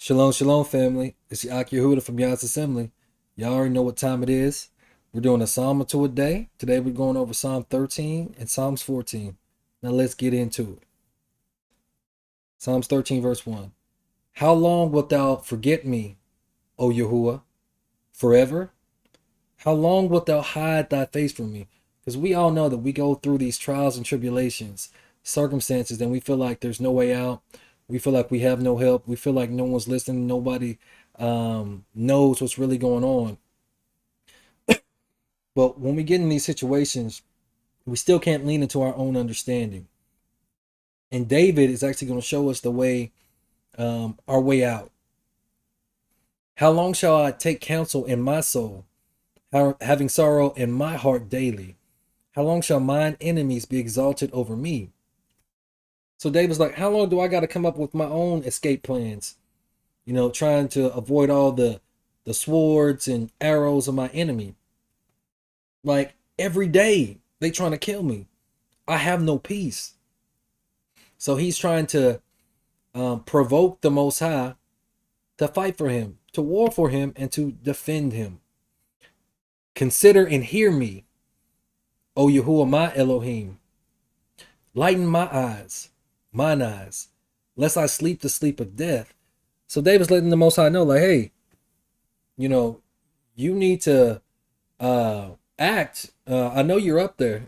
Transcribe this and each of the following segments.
Shalom, shalom, family. It's Yah Yehuda from YAH'S Assembly. Y'all already know what time it is. We're doing a psalm or two a day. Today we're going over Psalm 13 and Psalms 14. Now let's get into it. Psalms 13, verse 1. How long wilt thou forget me, O Yahuwah? Forever? How long wilt thou hide thy face from me? Because we all know that we go through these trials and tribulations, circumstances, and we feel like there's no way out. We feel like we have no help. We feel like no one's listening. Nobody knows what's really going on. But when we get in these situations, we still can't lean into our own understanding. And David is actually going to show us the way, our way out. How long shall I take counsel in my soul, having sorrow in my heart daily? How long shall mine enemies be exalted over me? So David's like, how long do I got to come up with my own escape plans? Trying to avoid all the swords and arrows of my enemy. Like every day they trying to kill me. I have no peace. So he's trying to provoke the Most High to fight for him, to war for him, and to defend him. Consider and hear me, O Yahuwah my Elohim. Lighten mine eyes, lest I sleep the sleep of death. So David's letting the Most High know, like, hey, you need to act. I know you're up there.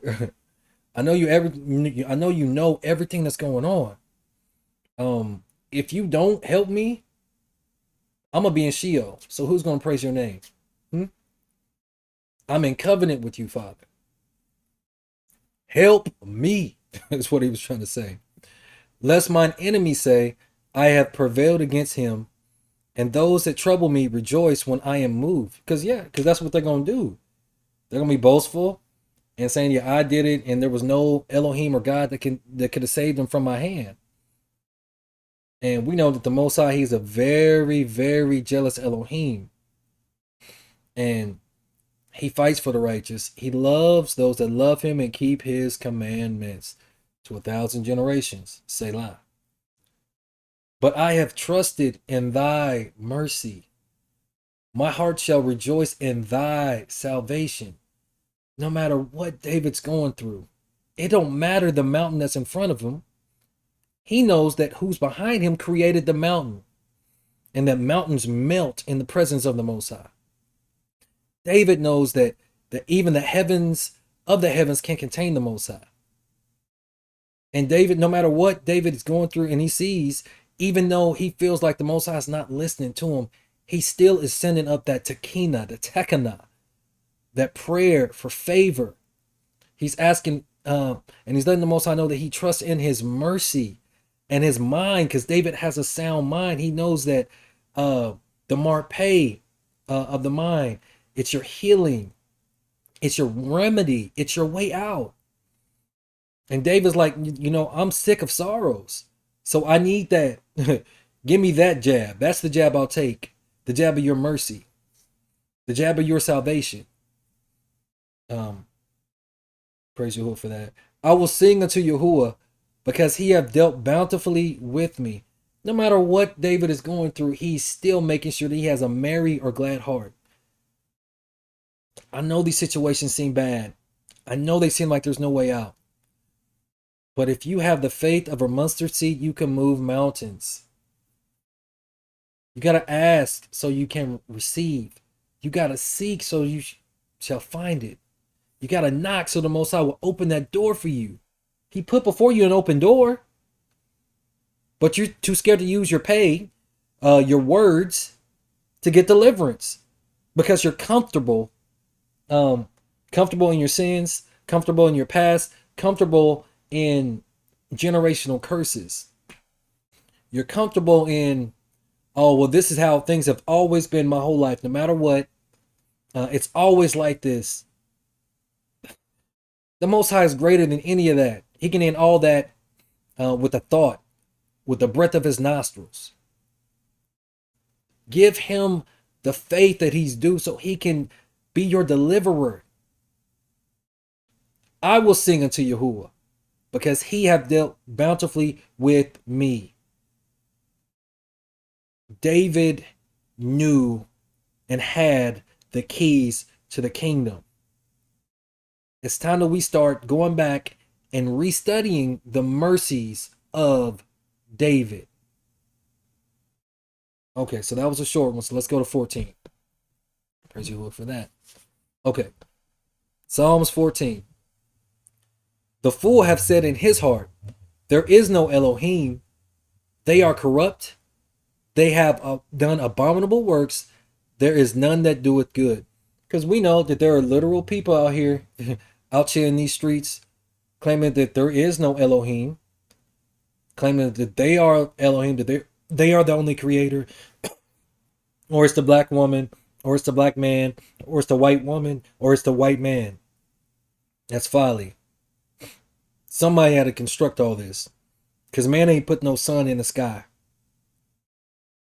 I know I know you know everything that's going on. If you don't help me, I'm gonna be in Sheol. So who's gonna praise your name? Hmm? I'm in covenant with you, Father. Help me, is what he was trying to say. Lest mine enemies say, I have prevailed against him, and those that trouble me rejoice when I am moved. Because that's what they're gonna do. They're gonna be boastful and saying, yeah, I did it, and there was no Elohim or God that could have saved them from my hand. And we know that the Most High, he's a very, very jealous Elohim. And he fights for the righteous. He loves those that love him and keep his commandments to 1,000 generations. Selah. But I have trusted in thy mercy. My heart shall rejoice in thy salvation. No matter what David's going through, it don't matter the mountain that's in front of him. He knows that who's behind him created the mountain, and that mountains melt in the presence of the Most High. David knows that even the heavens of the heavens can't contain the Most High. And David, no matter what David is going through and he sees, even though he feels like the Most High is not listening to him, he still is sending up that tekina, the tekana, that prayer for favor. He's asking, and he's letting the Most High know that he trusts in his mercy and his mind, because David has a sound mind. He knows that the marpeh of the mind, it's your healing, it's your remedy, it's your way out. And David's like, I'm sick of sorrows, so I need that. Give me that jab. That's the jab I'll take. The jab of your mercy, the jab of your salvation. Praise Yahuwah for that. I will sing unto Yahuwah, because he have dealt bountifully with me. No matter what David is going through, he's still making sure that he has a merry or glad heart. I know these situations seem bad. I know they seem like there's no way out. But if you have the faith of a mustard seed, you can move mountains. You got to ask so you can receive. You got to seek so you shall find it. You got to knock so the Most High will open that door for you. He put before you an open door, but you're too scared to use your words to get deliverance, because you're comfortable, comfortable in your sins, comfortable in your past, comfortable in generational curses. You're comfortable in, oh, well, this is how things have always been my whole life. No matter what, it's always like this. The Most High is greater than any of that. He can end all that with a thought, with the breath of his nostrils. Give him the faith that he's due so he can be your deliverer. I will sing unto Yahuwah, because he have dealt bountifully with me. David knew and had the keys to the kingdom. It's time that we start going back and restudying the mercies of David. Okay, so that was a short one. So let's go to 14. Praise you, Lord, for that. Okay, Psalms 14. The fool have said in his heart, there is no Elohim. They are corrupt. They have done abominable works. There is none that doeth good. Because we know that there are literal people out here, out here in these streets, claiming that there is no Elohim, claiming that they are Elohim, that they are the only creator, or it's the black woman, or it's the black man, or it's the white woman, or it's the white man. That's folly. Somebody had to construct all this. Because man ain't put no sun in the sky,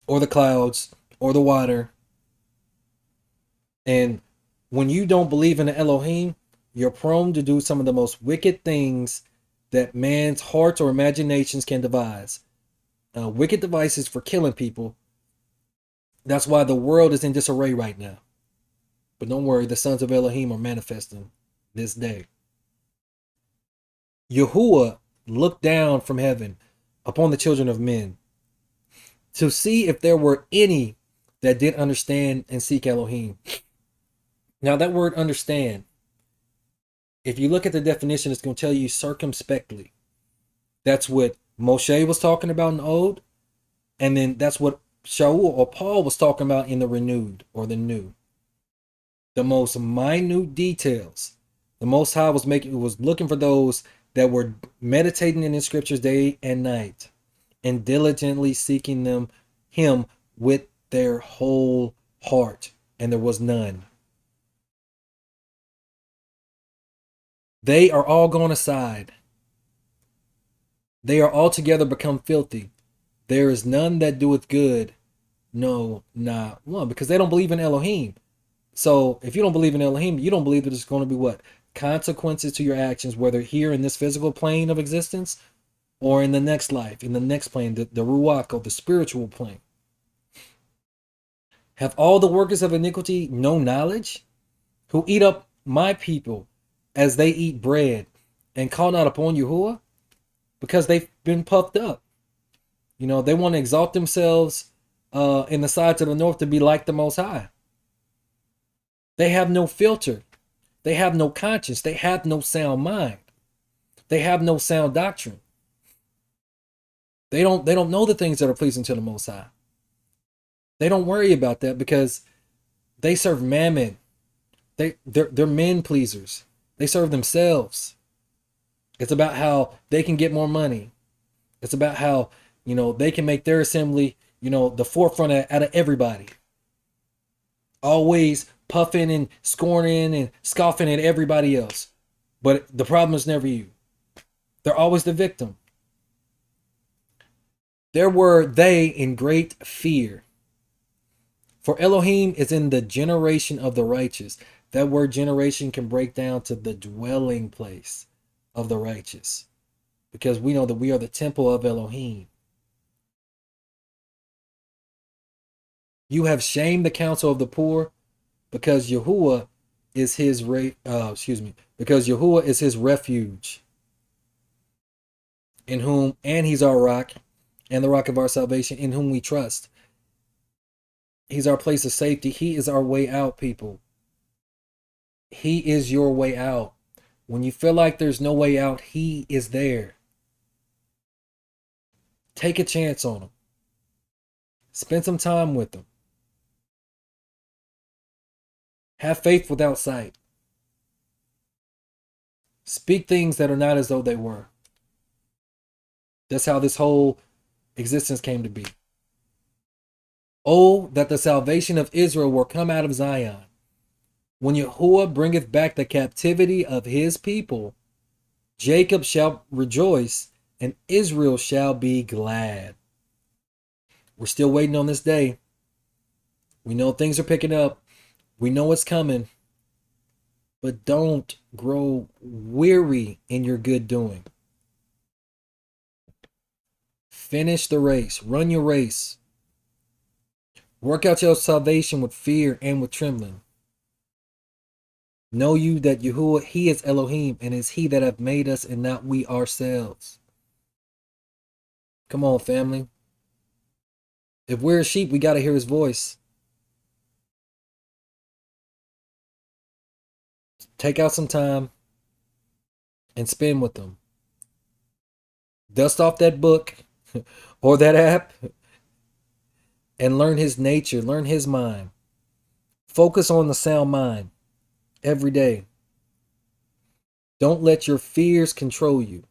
or the clouds, or the water. And when you don't believe in the Elohim, you're prone to do some of the most wicked things that man's hearts or imaginations can devise. Wicked devices for killing people. That's why the world is in disarray right now. But don't worry, the sons of Elohim are manifesting this day. Yahuwah looked down from heaven upon the children of men to see if there were any that did understand and seek Elohim. Now that word understand, if you look at the definition, it's going to tell you circumspectly. That's what Moshe was talking about in the Old. And then that's what Shaul or Paul was talking about in the renewed or the new. The most minute details. The Most High was looking for those that were meditating in the scriptures day and night and diligently seeking him with their whole heart. And there was none. They are all gone aside. They are altogether become filthy. There is none that doeth good. No, not one. Because they don't believe in Elohim. So if you don't believe in Elohim, you don't believe that there's going to be what? Consequences to your actions, whether here in this physical plane of existence or in the next life, in the next plane, the Ruach, or the spiritual plane. Have all the workers of iniquity no knowledge? Who eat up my people as they eat bread, and call not upon Yahuwah? Because they've been puffed up. You know, they want to exalt themselves in the sides of the north to be like the Most High. They have no filter. They have no conscience. They have no sound mind. They have no sound doctrine. They don't know the things that are pleasing to the Most High. They don't worry about that because they serve mammon. They're men pleasers. They serve themselves. It's about how they can get more money. It's about how, they can make their assembly, the forefront out of everybody. Always puffing and scorning and scoffing at everybody else. But the problem is never you. They're always the victim. There were they in great fear. For Elohim is in the generation of the righteous. That word generation can break down to the dwelling place of the righteous. Because we know that we are the temple of Elohim. You have shamed the counsel of the poor, because Yahuwah is his because Yahuwah is his refuge, and he's our rock, and the rock of our salvation, in whom we trust. He's our place of safety. He is our way out, people. He is your way out. When you feel like there's no way out, he is there. Take a chance on him. Spend some time with him. Have faith without sight. Speak things that are not as though they were. That's how this whole existence came to be. Oh, that the salvation of Israel were come out of Zion. When Yahuwah bringeth back the captivity of his people, Jacob shall rejoice, and Israel shall be glad. We're still waiting on this day. We know things are picking up. We know it's coming. But don't grow weary in your good doing. Finish the race. Run your race. Work out your salvation with fear and with trembling. Know you that Yahuwah, he is Elohim, and is he that hath made us and not we ourselves. Come on, family. If we're a sheep, we got to hear his voice. Take out some time and spend with them. Dust off that book or that app and learn his nature, learn his mind. Focus on the sound mind every day. Don't let your fears control you.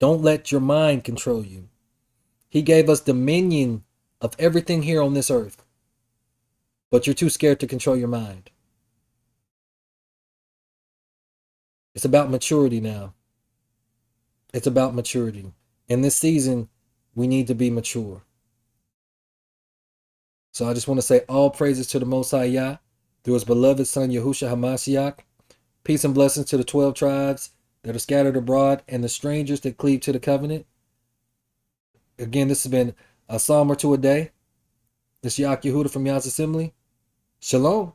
Don't let your mind control you. He gave us dominion of everything here on this earth, but you're too scared to control your mind. It's about maturity now. It's about maturity. In this season, we need to be mature. So I just want to say all praises to the Most High Yah, through his beloved son Yahushua HaMashiach. Peace and blessings to the 12 tribes that are scattered abroad and the strangers that cleave to the covenant. Again, this has been a psalm or two a day. This is Yak Yehuda from Yah's Assembly. Shalom.